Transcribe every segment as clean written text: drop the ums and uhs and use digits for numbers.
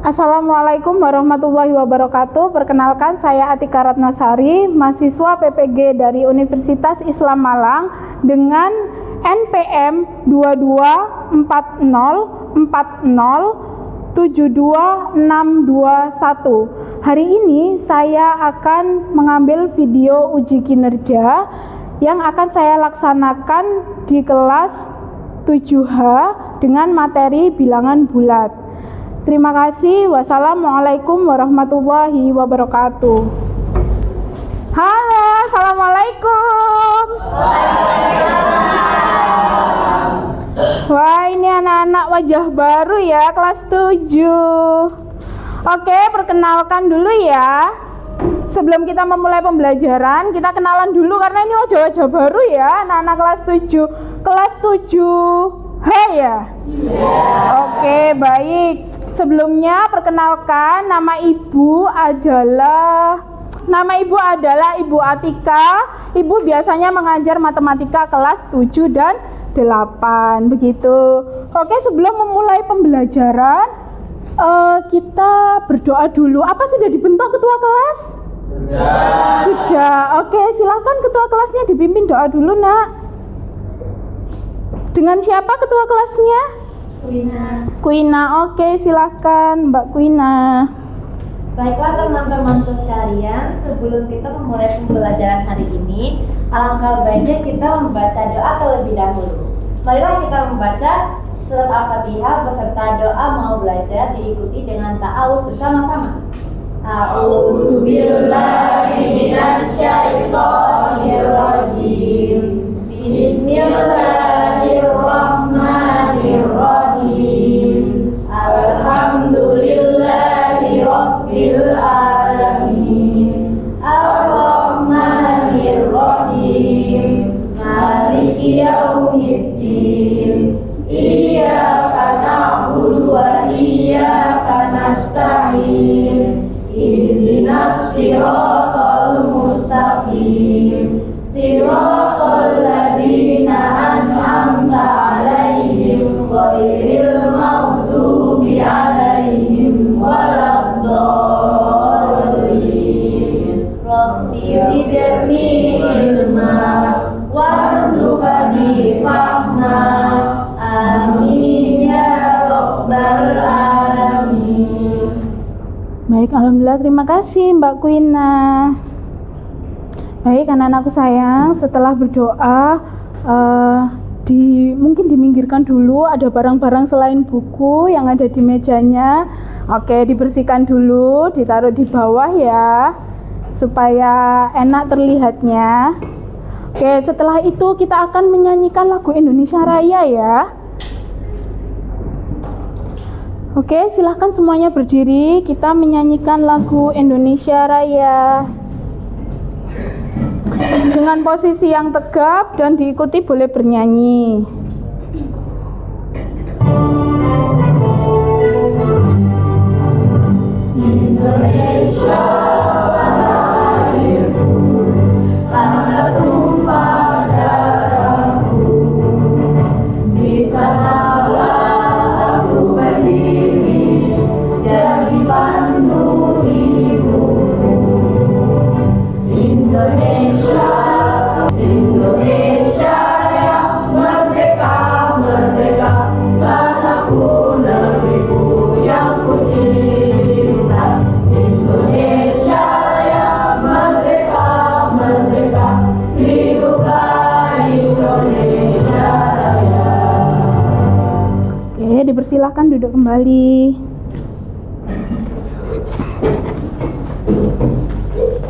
Assalamualaikum warahmatullahi wabarakatuh. Perkenalkan, saya Atika Ratnasari, mahasiswa PPG dari Universitas Islam Malang dengan NPM 22404072621. Hari ini saya akan mengambil video uji kinerja yang akan saya laksanakan di kelas 7H dengan materi bilangan bulat. Terima kasih. Wassalamualaikum warahmatullahi wabarakatuh. Halo, assalamualaikum. Wah, ini anak-anak wajah baru ya, kelas 7. Oke, perkenalkan dulu ya. Sebelum kita memulai pembelajaran, kita kenalan dulu karena ini wajah-wajah baru ya, anak-anak kelas 7. Kelas 7H ya? Oke, baik. Sebelumnya perkenalkan, nama ibu adalah Ibu Atika. Ibu biasanya mengajar matematika kelas 7 dan 8 begitu. Oke, sebelum memulai pembelajaran kita berdoa dulu. Apa sudah dibentuk ketua kelas? Sudah. Oke, silakan ketua kelasnya dipimpin doa dulu, Nak. Dengan siapa ketua kelasnya? Kuina. Oke, silakan Mbak Kuina. Baiklah teman-teman sekalian, sebelum kita memulai pembelajaran hari ini, alangkah baiknya kita membaca doa terlebih dahulu. Marilah kita membaca surat Al-Fatihah beserta doa mau belajar, diikuti dengan ta'awudz bersama-sama. A'udzu billahi minasyaitonir rajim. Bismillahirrahmanirrahim. Alhamdulillahi rabbil alamin. Ar-Rahmanir-Rahim. Maliki yaumiddin. Iyyaka na'budu wa iyyaka nasta'in. Ihdinas siratal mustaqim. Siratal ladzina an'amta 'alaihim ghairil maghdubi 'alaihim waladdallin. Rabbi zidni ilma warzuqni fahma. Amin ya rabbal alamin. Baik, alhamdulillah, terima kasih Mbak Kuina. Baik, anak-anakku sayang, setelah berdoa mungkin diminggirkan dulu, ada barang-barang selain buku yang ada di mejanya. Oke, dibersihkan dulu, ditaruh di bawah ya, supaya enak terlihatnya. Oke, setelah itu kita akan menyanyikan lagu Indonesia Raya ya. Oke, silahkan semuanya berdiri, kita menyanyikan lagu Indonesia Raya dengan posisi yang tegap dan diikuti boleh bernyanyi. Indonesia tanah airku, tanah tumpah darahku. Di sanalah aku berdiri, jadi pandu ibuku. Indonesia, Indonesia yang merdeka, merdeka, tanahku, negeriku yang ku cinta. Indonesia yang merdeka, merdeka, hiduplah Indonesia Raya. Oke, dipersilahkan duduk kembali.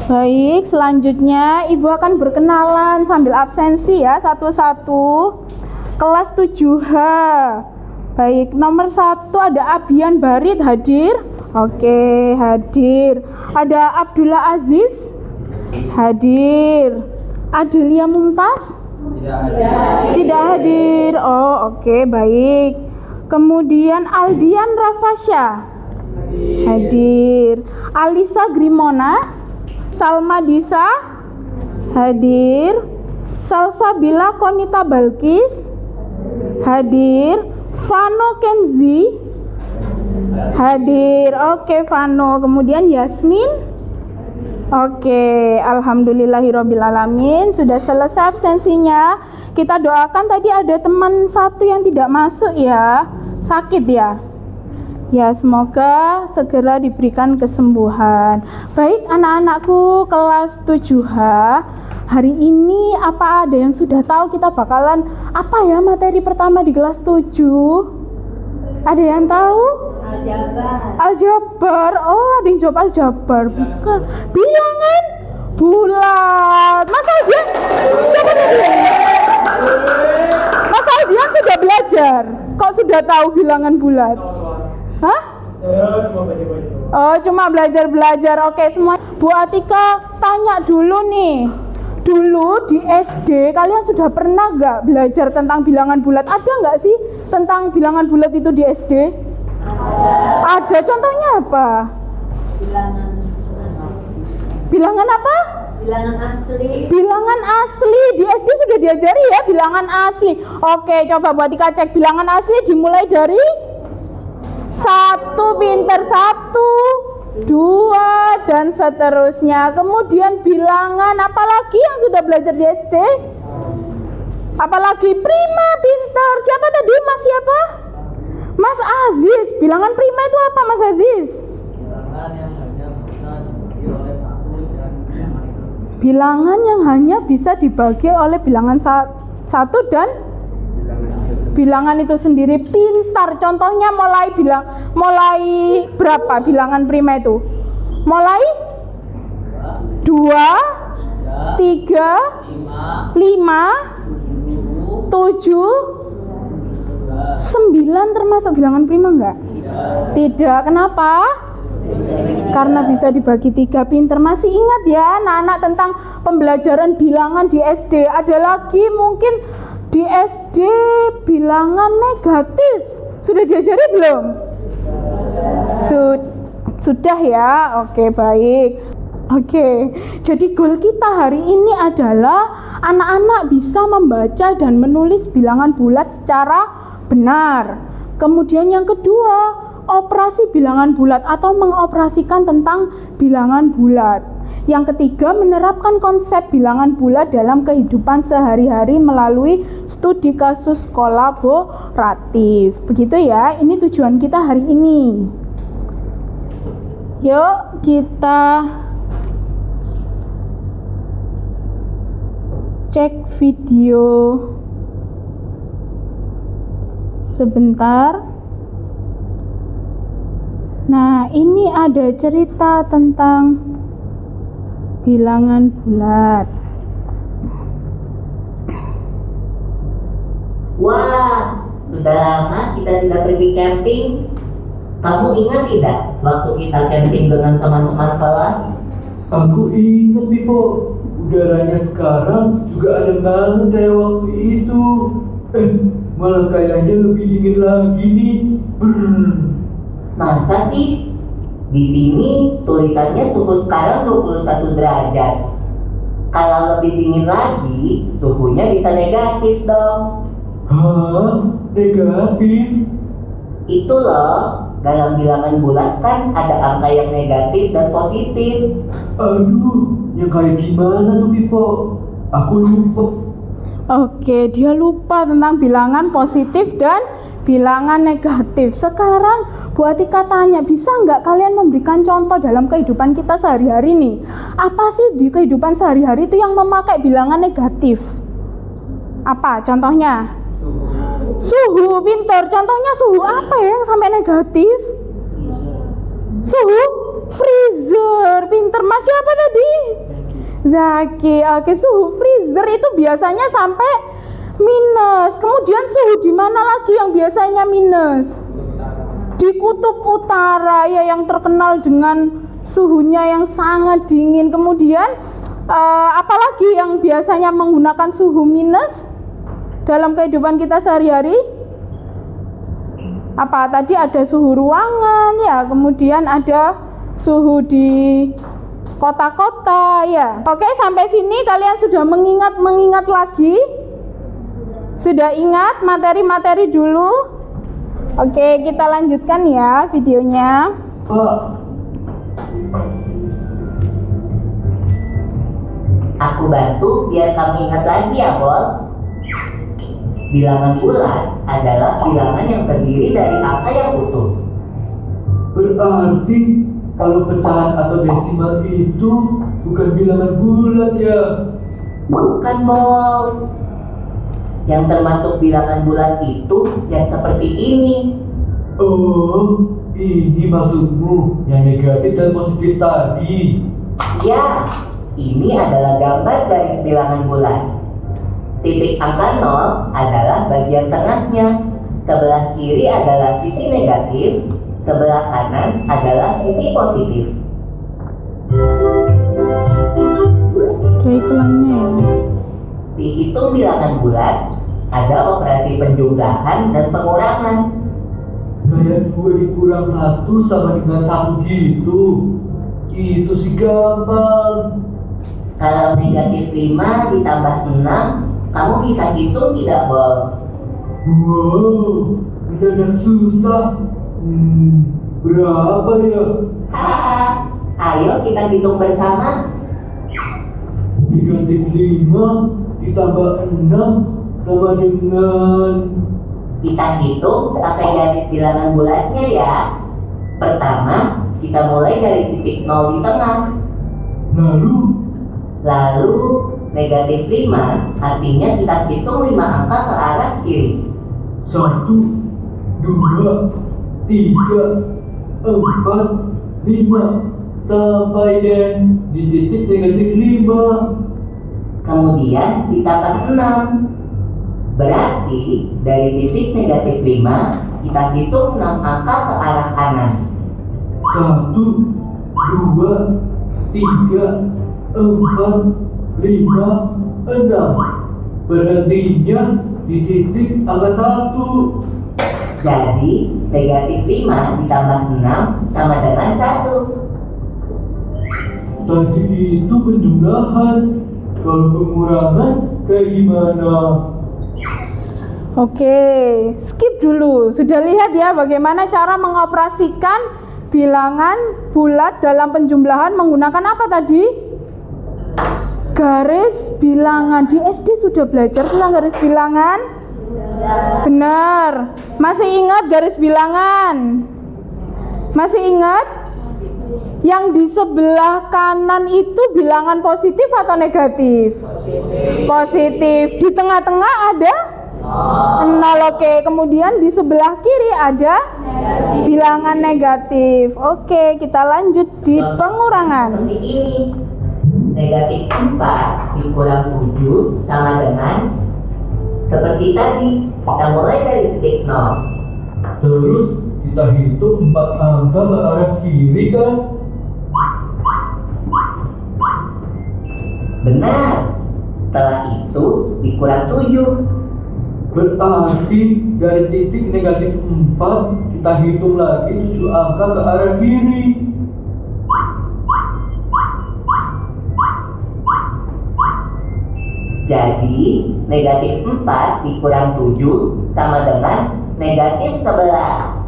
Baik, selanjutnya Ibu akan berkenalan sambil absensi ya, satu-satu. Kelas 7H. Baik, nomor 1 ada Abian Barit, hadir? Oke, hadir. Ada Abdullah Aziz? Hadir. Adelia Mumtaz? Tidak hadir. Oh, oke, baik. Kemudian Aldian Rafasya? Hadir. Alisa Grimona? Salma Disa? Hadir. Salsabila Konita Balkis? Hadir. Vano Kenzi? Hadir. Oke, Vano. Kemudian Yasmin. Oke, alhamdulillahirobbilalamin. Sudah selesai absensinya. Kita doakan, tadi ada teman satu yang tidak masuk ya. Sakit ya. Ya, semoga segera diberikan kesembuhan. Baik anak-anakku kelas 7H, hari ini apa ada yang sudah tahu kita bakalan apa ya materi pertama di kelas 7? Ada yang tahu? Aljabar. Oh, ada yang jawab aljabar. Bukan. Bilangan bulat. Mas Aldian, siapa tadi? Mas Aldian sudah belajar. Kok sudah tahu bilangan bulat? Hah? Oh, cuma belajar-belajar. Oke, semua. Bu Atika tanya dulu nih. Dulu di SD kalian sudah pernah nggak belajar tentang bilangan bulat? Ada nggak sih tentang bilangan bulat itu di SD? Ada. Contohnya apa? Bilangan apa? Bilangan asli. Bilangan asli. Di SD sudah diajari ya bilangan asli. Oke, coba Bu Atika cek bilangan asli dimulai dari 1, pinter 1, 2 dan seterusnya. Kemudian bilangan apalagi yang sudah belajar di SD? Apalagi prima, pinter. Siapa tadi? Mas siapa? Mas Aziz. Bilangan prima itu apa, Mas Aziz? Bilangan yang hanya bisa dibagi oleh bilangan 1 dan bilangan itu sendiri. Pintar. Contohnya mulai berapa bilangan prima itu? Mulai 2, 3, 5, 7, 9 termasuk bilangan prima enggak? Tidak. Kenapa? Karena bisa dibagi 3. Pinter. Masih ingat ya anak-anak tentang pembelajaran bilangan di SD? Ada lagi mungkin di SD bilangan negatif. Sudah diajari belum? Sudah ya. Oke, baik. Oke, jadi goal kita hari ini adalah anak-anak bisa membaca dan menulis bilangan bulat secara benar. Kemudian yang kedua, operasi bilangan bulat atau mengoperasikan tentang bilangan bulat. Yang ketiga, menerapkan konsep bilangan bulat dalam kehidupan sehari-hari melalui studi kasus kolaboratif. Begitu ya, ini tujuan kita hari ini. Yuk kita cek video sebentar. Nah, ini ada cerita tentang bilangan bulat. Wah, sudah lama kita tidak pergi camping. Kamu ingat tidak waktu kita camping dengan teman-teman sekolah? Aku ingat, Pipo. Udaranya sekarang juga adem banget kayak waktu itu. Malah kayaknya lebih dingin lagi nih. Masa sih? Di sini tulisannya suhu sekarang 21 derajat. Kalau lebih dingin lagi, suhunya bisa negatif dong. Hah? Negatif? Itu loh, dalam bilangan bulat kan ada angka yang negatif dan positif. Aduh, yang kayak gimana tuh, Pipo? Aku lupa. Oke, dia lupa tentang bilangan positif dan bilangan negatif. Sekarang Bu Atika tanya, bisa nggak kalian memberikan contoh dalam kehidupan kita sehari-hari nih? Apa sih di kehidupan sehari-hari itu yang memakai bilangan negatif? Apa contohnya? Suhu, pinter. Contohnya suhu apa ya yang sampai negatif? Suhu freezer, pinter. Mas siapa tadi? Zaki. Oke, suhu freezer itu biasanya sampai minus. Kemudian suhu di mana lagi yang biasanya minus? Di kutub utara ya, yang terkenal dengan suhunya yang sangat dingin. Kemudian apalagi yang biasanya menggunakan suhu minus dalam kehidupan kita sehari-hari? Apa tadi? Ada suhu ruangan ya, kemudian ada suhu di kota-kota ya. Oke, sampai sini kalian sudah mengingat lagi? Sudah ingat materi-materi dulu? Oke, kita lanjutkan ya videonya. Pak, Aku bantu biar kamu ingat lagi ya, Bol. Bilangan bulat adalah bilangan yang terdiri dari angka yang utuh. berarti kalau pecahan atau desimal itu bukan bilangan bulat ya? Bukan, Bol. Yang termasuk bilangan bulat itu yang seperti ini. Oh, ini maksudmu yang negatif dan positif tadi. Ya, ini adalah gambar dari bilangan bulat. Titik angka 0 adalah bagian tengahnya. Sebelah kiri adalah sisi negatif, sebelah kanan adalah sisi positif. Ada iklannya ya. Dihitung bilangan bulat, ada operasi penjumlahan dan pengurangan. Kayak 2 dikurang 1 sama dengan 1 gitu. Itu sih gampang. Kalau negatif 5 ditambah 6, kamu bisa hitung tidak, Bol? Wow, mendadak susah. Berapa ya? Haha, ayo kita hitung bersama. Negatif 5 ditambah 6 sama dengan... Kita hitung pakai garis bilangan bulatnya ya. Pertama, kita mulai dari titik 0 di tengah. Lalu negatif 5 artinya kita hitung 5 angka ke arah kiri. 1, 2, 3, 4, 5 sampai dan di titik negatif 5. Kemudian ditambah 6. Berarti dari titik negatif 5 kita hitung 6 angka ke arah kanan. 1, 2, 3, 4, 5, 6. Berhentinya di titik angka 1. Jadi negatif 5 ditambah 6 sama dengan 1. Tadi itu penjumlahan. Kalau pengurangan kayak gimana? Oke, skip dulu. Sudah lihat ya bagaimana cara mengoperasikan bilangan bulat dalam penjumlahan menggunakan apa tadi? Garis bilangan. Di SD sudah belajar tentang garis bilangan? Benar. Masih ingat garis bilangan? Masih ingat? Yang di sebelah kanan itu bilangan positif atau negatif? Positif. Di tengah-tengah ada 0. Oke. Kemudian di sebelah kiri ada bilangan negatif. Oke, kita lanjut di pengurangan. Seperti ini. Negatif 4 dikurang 7 sama dengan seperti tadi. Kita mulai dari titik 0. Terus kita hitung 4 angka ke arah kiri kan? Benar. Setelah itu dikurang 7. Berarti dari titik negatif 4 kita hitung lagi 7 angka ke arah kiri. Jadi negatif 4 dikurang 7 sama dengan negatif 11.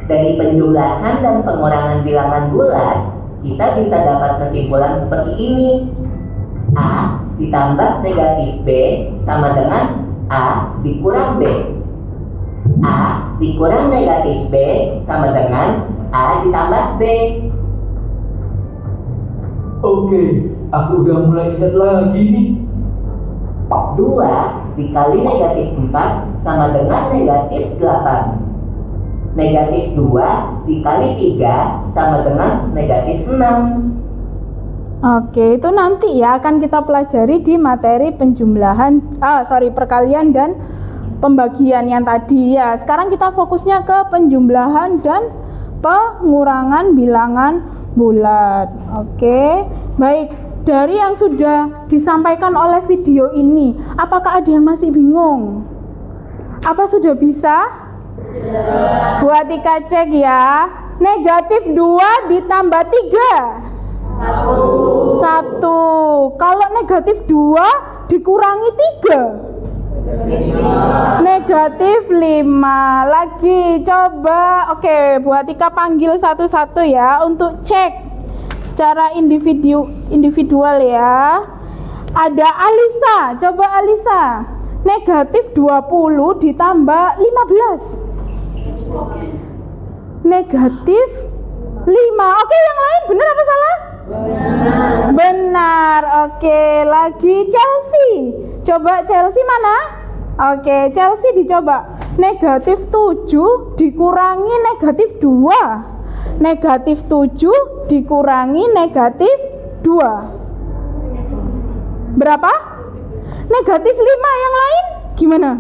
Dari penjumlahan dan pengurangan bilangan bulat, kita bisa dapat kesimpulan seperti ini. A ditambah negatif B sama dengan A dikurang B. A dikurang negatif B sama dengan A ditambah B. Oke, aku udah mulai ingat lagi nih. 2 dikali negatif 4 sama dengan negatif 8. Negatif 2 dikali 3 sama dengan negatif 6. Oke, itu nanti ya akan kita pelajari di materi penjumlahan, perkalian dan pembagian yang tadi ya. Sekarang kita fokusnya ke penjumlahan dan pengurangan bilangan bulat. Oke, baik. Dari yang sudah disampaikan oleh video ini, apakah ada yang masih bingung? Apa sudah bisa? Buat Tika cek ya. Negatif 2 ditambah 3. 1. Kalau negatif 2 dikurangi 3. Negatif 5. Lagi coba. Oke, Bu Atika panggil satu-satu ya untuk cek secara individual ya. Ada Alisa, coba Alisa. Negatif 20 ditambah 15. Negatif 5. Oke, yang lain benar apa salah? Benar. Oke, lagi Chelsea. Coba Chelsea mana? Oke, Chelsea dicoba. Negatif 7 dikurangi negatif 2. Negatif 7 dikurangi negatif 2. Berapa? Negatif 5. Yang lain gimana?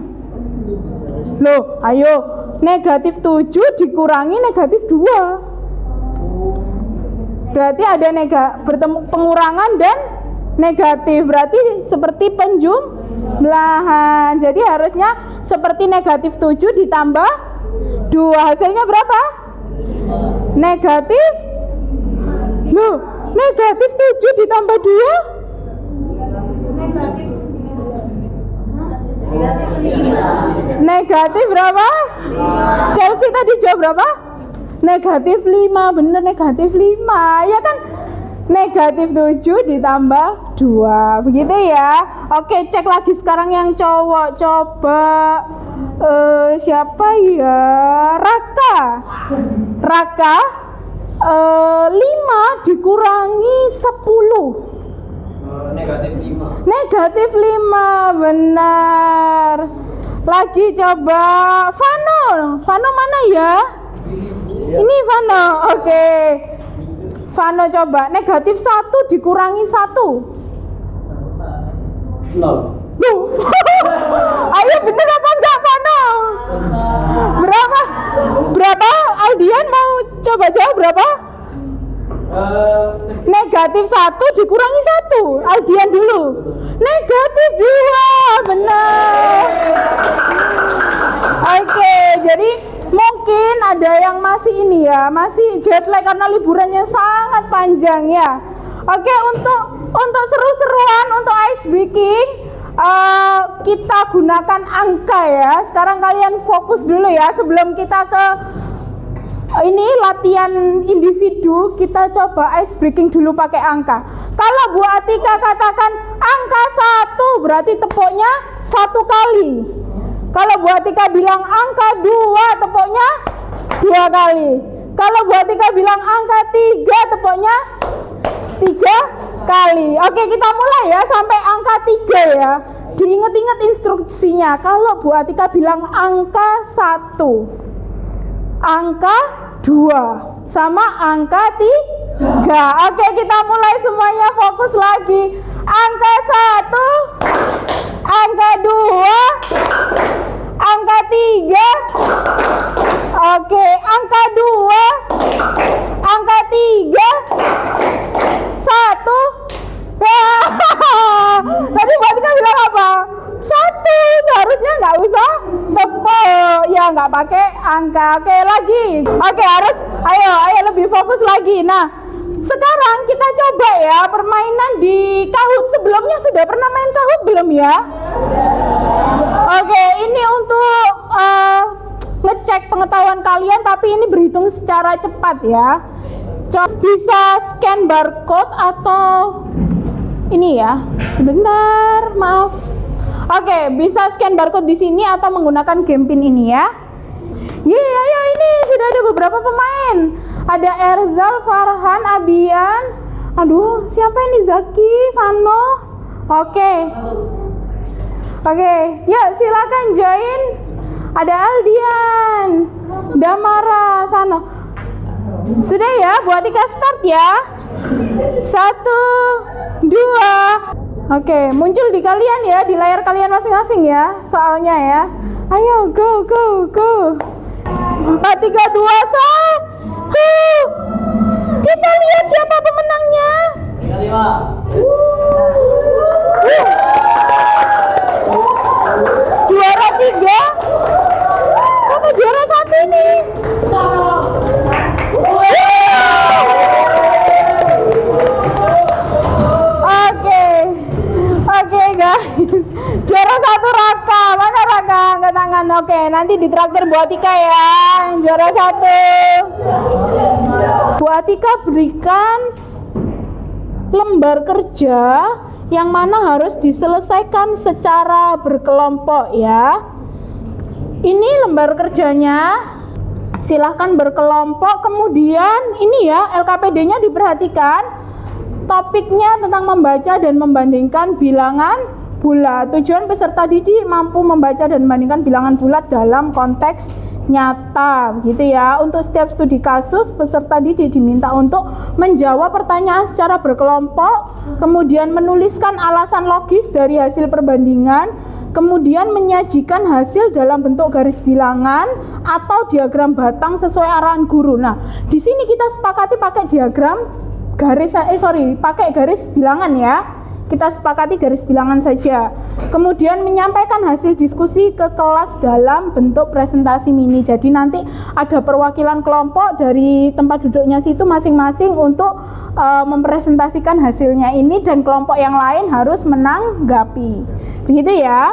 Loh, ayo. Negatif 7 dikurangi negatif 2. Berarti ada pengurangan dan negatif. Berarti seperti penjumlahan. Jadi harusnya seperti negatif 7 ditambah 2. Hasilnya berapa? Negatif. Loh, negatif 7 ditambah 2? Negatif berapa? Chelsea tadi jawab berapa? Negatif 5. Bener, negatif 5 ya kan? Negatif 7 ditambah 2. Begitu ya. Oke, cek lagi sekarang yang cowok. Coba siapa ya? Raka 5 dikurangi 10. Negatif 5. Negatif 5. Benar. Lagi coba Vano mana ya? Ini Vano. Oke. Vano coba. Negatif 1 dikurangi 1. 0. Ayo bener apa enggak Vano? Berapa? Aldian mau coba jawab berapa? Negatif 1 dikurangi 1. Aldian dulu. Negatif 2. Benar. Oke, jadi mungkin ada yang masih ini ya, masih jet lag karena liburannya sangat panjang ya. Oke, untuk seru-seruan, untuk ice breaking, kita gunakan angka ya. Sekarang kalian fokus dulu ya sebelum kita ke ini latihan individu. Kita coba ice breaking dulu pakai angka. Kalau Bu Atika katakan angka 1 berarti tepuknya 1 kali. Kalau Bu Atika bilang angka 2 tepuknya 2 kali. Kalau Bu Atika bilang angka 3 tepuknya 3 kali. Oke, kita mulai ya sampai angka 3 ya. Diingat-ingat instruksinya. Kalau Bu Atika bilang angka 1, angka 2 sama angka 3. Oke, kita mulai semuanya, fokus lagi. Angka 1, angka 2, angka 3. Oke, angka 2, angka 3, 1. Tadi Bu Atika bilang apa? 1. Seharusnya nggak usah tepuk ya, nggak pakai angka. Oke, lagi. Oke, harus ayo lebih fokus lagi. Nah, sekarang kita coba ya permainan di Kahoot. Sebelumnya sudah pernah main Kahoot belum ya? Oke, ini untuk ngecek pengetahuan kalian, tapi ini berhitung secara cepat ya. Bisa scan barcode atau ini ya. Sebentar, maaf. Oke, bisa scan barcode di sini atau menggunakan game pin ini ya. Ayo ini sudah ada beberapa pemain. Ada Erzal, Farhan, Abian. Aduh, siapa ini? Zaki, Sano. Oke, yuk silakan join. Ada Aldian, Damara, Sano. Sudah ya, Bu Atika start ya. 1, 2. Oke, muncul di kalian ya, di layar kalian masing-masing ya, soalnya ya. Ayo, go. 4, 3, 2, 1. Kita lihat siapa pemenangnya. Juara 3. Apa juara 1 ini? Oke guys, juara 1 Raka. nanti ditraktir Bu Atika ya, yang juara 1. Bu Atika berikan lembar kerja yang mana harus diselesaikan secara berkelompok ya. Ini lembar kerjanya, silahkan berkelompok. Kemudian ini ya, LKPD-nya diperhatikan, topiknya tentang membaca dan membandingkan bilangan bulat. Tujuan peserta didik mampu membaca dan membandingkan bilangan bulat dalam konteks nyata, gitu ya. Untuk setiap studi kasus, peserta didik diminta untuk menjawab pertanyaan secara berkelompok, kemudian menuliskan alasan logis dari hasil perbandingan, kemudian menyajikan hasil dalam bentuk garis bilangan atau diagram batang sesuai arahan guru. Nah, di sini kita sepakati pakai diagram pakai garis bilangan ya. Kita sepakati garis bilangan saja. Kemudian menyampaikan hasil diskusi ke kelas dalam bentuk presentasi mini. Jadi nanti ada perwakilan kelompok dari tempat duduknya situ masing-masing untuk mempresentasikan hasilnya ini, dan kelompok yang lain harus menanggapi. Begitu ya.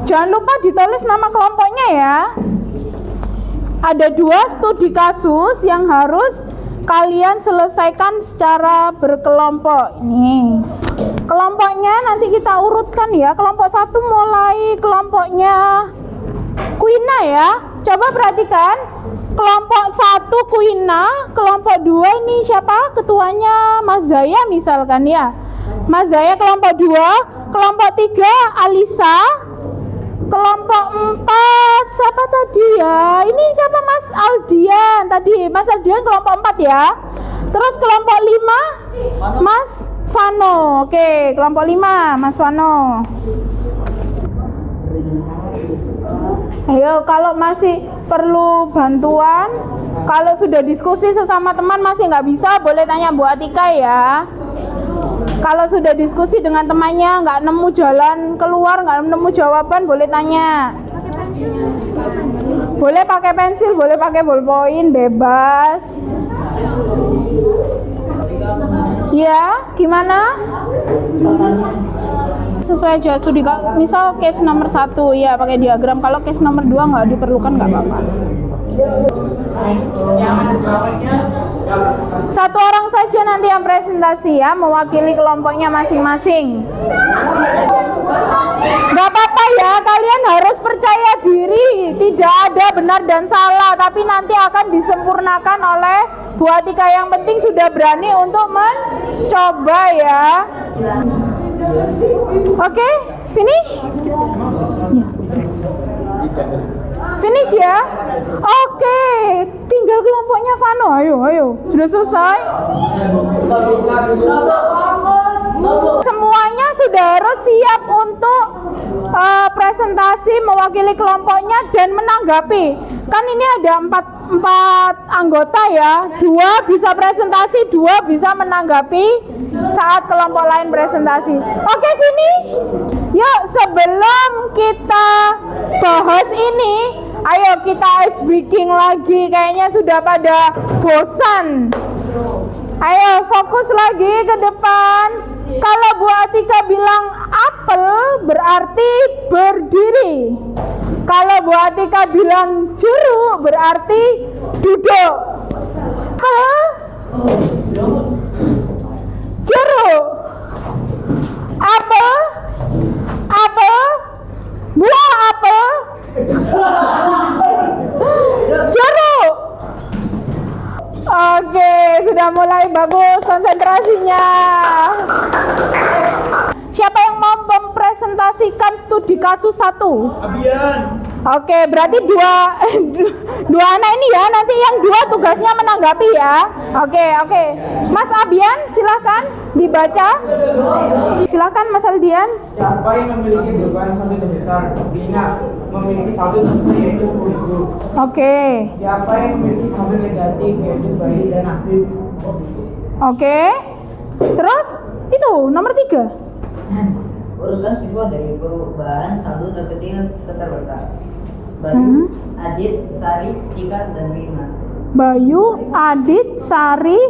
Jangan lupa ditulis nama kelompoknya ya. Ada 2 studi kasus yang harus kalian selesaikan secara berkelompok. Nih, kelompoknya nanti kita urutkan ya. Kelompok 1 mulai kelompoknya Kuina ya. Coba perhatikan. Kelompok 1 Kuina, kelompok 2 ini siapa? Ketuanya Mas Zaya misalkan ya. Mas Zaya kelompok 2, kelompok 3 Alisa, kelompok 4 siapa tadi ya? Ini siapa? Mas Aldian tadi. Mas Aldian kelompok 4 ya. Terus kelompok 5 Mas Vano. Oke, kelompok 5 Mas Vano. Ayo, kalau masih perlu bantuan, kalau sudah diskusi sesama teman masih nggak bisa, boleh tanya Bu Atika ya. Kalau sudah diskusi dengan temannya nggak nemu jalan keluar, nggak nemu jawaban, boleh tanya. Boleh pakai pensil, boleh pakai ballpoint, bebas. Ya, gimana? Sesuai aja studi, misal case nomor 1 ya pakai diagram. Kalau case nomor 2 nggak diperlukan, nggak apa-apa. 1 orang saja nanti yang presentasi ya, mewakili kelompoknya masing-masing. Nggak apa-apa ya, kalian harus percaya diri. Tidak ada benar dan salah, tapi nanti akan disempurnakan oleh Bu Atika. Yang penting sudah berani untuk mencoba ya. Oke, finish? Ya. Finish ya? Oke, tinggal kelompoknya Vano. Ayo. Sudah selesai? Semuanya sudah harus siap untuk presentasi mewakili kelompoknya dan menanggapi. Kan ini ada 4 anggota ya. 2 bisa presentasi, 2 bisa menanggapi saat kelompok lain presentasi. Oke, finish? Yuk, sebelum kita bahas ini, ayo kita ice breaking lagi. Kayaknya sudah pada bosan. Ayo fokus lagi ke depan. Kalau Bu Atika bilang apel berarti berdiri. Kalau Bu Atika bilang jeruk berarti duduk. Jeruk. Apel. Buah apel. Jeruk. Oke, sudah mulai bagus konsentrasinya. Siapa yang mau mempresentasikan studi kasus 1? Abian. Oke, berarti dua anak ini ya, nanti yang 2 tugasnya menanggapi ya. Oke. Mas Abian, silahkan dibaca. Silahkan Mas Aldian. Siapa yang memiliki beban 1 terbesar? Ingat, memiliki 1 terbesar yaitu 10.000. Oke. Siapa yang memiliki 1 negatif yaitu bayi dan aktif? Oke. Terus itu nomor 3. Urutkan siswa dari perubahan 1 terkecil ke terbesar. Bayu, Adit, Sari, Tika, dan Wina. Bayu, Adit, Sari,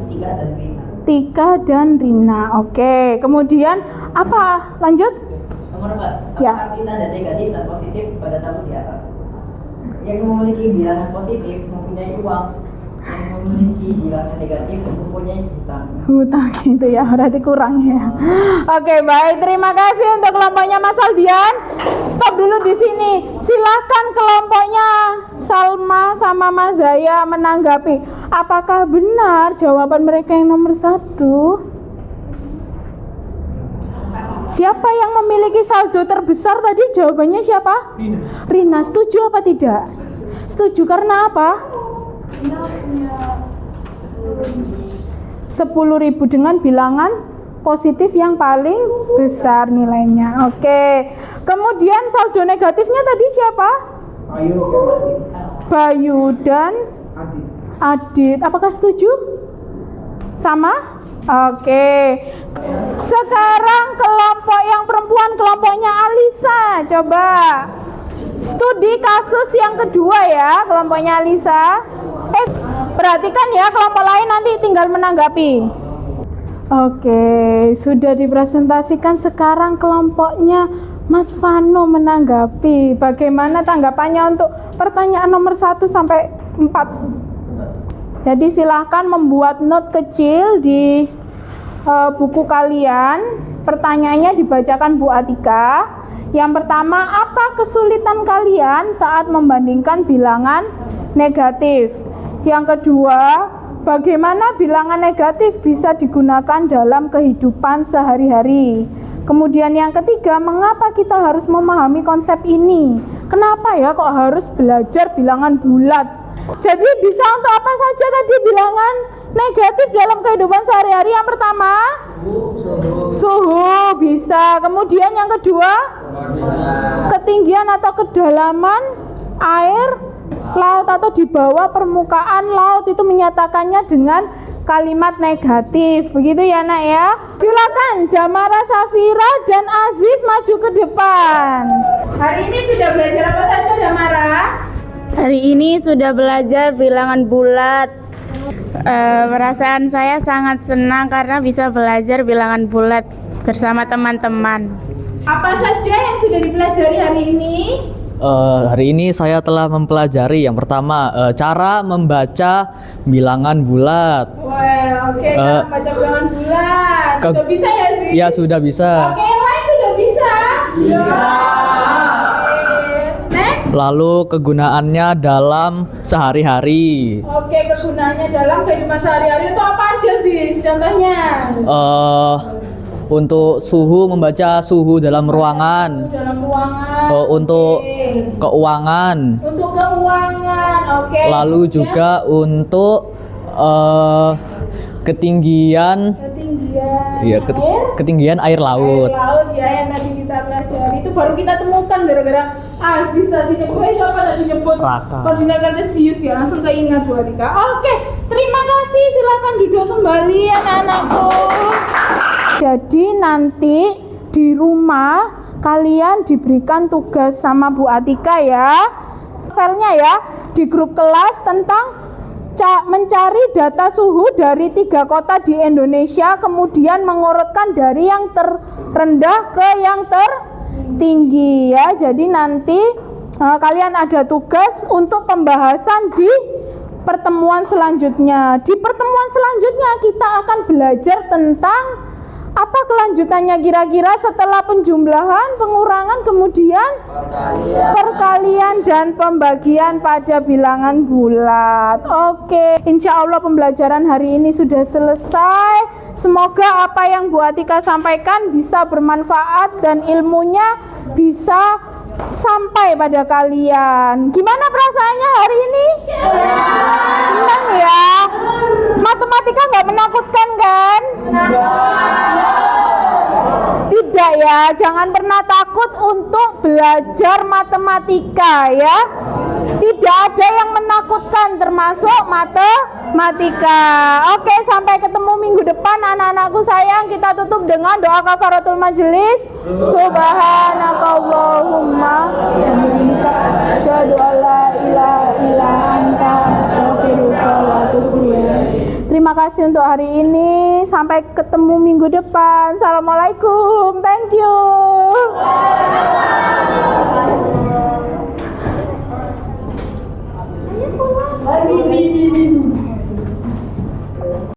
Tika, dan Wina. Tika dan Rina. Oke, kemudian apa? Lanjut. Nomor 4. Ya. Arti tanda negatif dan positif pada tabel di atas. Yang memiliki bilangan positif mempunyai uang. Yang memiliki bilangan negatif mempunyai hutang. Hutang gitu ya, berarti kurang ya. Oke, baik. Terima kasih untuk kelompoknya Mas Aldian. Stop dulu di sini. Silahkan kelompoknya Salma sama Mas Zaya menanggapi. Apakah benar jawaban mereka yang nomor 1? Siapa yang memiliki saldo terbesar tadi? Jawabannya siapa? Rina. Setuju apa tidak? Setuju karena apa? 10.000 dengan bilangan positif yang paling besar nilainya. Oke. Kemudian saldo negatifnya tadi siapa? Ayo, Bayu dan Adit. Apakah setuju? Sama? Oke. Sekarang kelompok yang perempuan, kelompoknya Alisa. Coba studi kasus yang kedua ya, kelompoknya Alisa. Perhatikan ya, kelompok lain nanti tinggal menanggapi. Oke, sudah dipresentasikan. Sekarang kelompoknya Mas Vano menanggapi. Bagaimana tanggapannya untuk pertanyaan nomor 1 sampai 4? Jadi silahkan membuat note kecil di buku kalian. Pertanyaannya dibacakan Bu Atika. Yang pertama, apa kesulitan kalian saat membandingkan bilangan negatif? Yang kedua, bagaimana bilangan negatif bisa digunakan dalam kehidupan sehari-hari? Kemudian yang ketiga, mengapa kita harus memahami konsep ini? Kenapa ya kok harus belajar bilangan bulat? Jadi bisa untuk apa saja tadi bilangan negatif dalam kehidupan sehari-hari? Yang pertama, suhu bisa. Kemudian yang kedua, ketinggian atau kedalaman air laut atau di bawah permukaan laut, itu menyatakannya dengan kalimat negatif. Begitu ya nak ya. Silakan Damara, Safira dan Aziz maju ke depan. Hari ini sudah belajar apa saja Damara? Hari ini sudah belajar bilangan bulat. Perasaan saya sangat senang karena bisa belajar bilangan bulat bersama teman-teman. Apa saja yang sudah dipelajari hari ini? Hari ini saya telah mempelajari yang pertama cara membaca bilangan bulat. Wah, oke, cara membaca bilangan bulat. Sudah bisa ya sih? Ya sudah bisa. Oke, yang lain sudah bisa? Bisa. Next. Lalu kegunaannya dalam sehari-hari. Oke, kegunaannya dalam kehidupan sehari-hari itu apa aja sih? Contohnya? Untuk suhu, membaca suhu dalam ruangan. Dalam ruangan. Untuk oke. keuangan. Untuk keuangan, oke. Lalu juga untuk ketinggian. Iya, ketinggian air laut. Air laut ya yang tadi kita pelajari. Itu baru kita temukan gara-gara Aziz tadi nyebut. Siapa tadi nyebut? Raka. Koordinat Kartesius ya, langsung keingat Bu Atika. Oke, terima kasih. Silakan duduk kembali anak-anakku. Jadi nanti di rumah kalian diberikan tugas sama Bu Atika ya, filenya ya, di grup kelas tentang mencari data suhu dari 3 kota di Indonesia, kemudian mengurutkan dari yang terendah ke yang tertinggi ya. Jadi nanti kalian ada tugas untuk pembahasan di pertemuan selanjutnya. Di pertemuan selanjutnya kita akan belajar tentang apa kelanjutannya kira-kira setelah penjumlahan, pengurangan, kemudian perkalian dan pembagian pada bilangan bulat. Oke, insya Allah pembelajaran hari ini sudah selesai. Semoga apa yang Bu Atika sampaikan bisa bermanfaat dan ilmunya bisa sampai pada kalian. Gimana perasaannya hari ini? Senang ya? Matematika nggak menakutkan kan? Tidak ya, jangan pernah takut untuk belajar matematika ya. Tidak ada yang menakutkan termasuk matematika. Oke, sampai ketemu minggu depan anak-anakku sayang. Kita tutup dengan doa kafaratul majelis. Subhanakallahumma asyhadu an la ilaha illa anta astaghfiruka wa atubu ilaik. Terima kasih untuk hari ini. Sampai ketemu minggu depan. Assalamualaikum. Thank you. Wabarakatuh.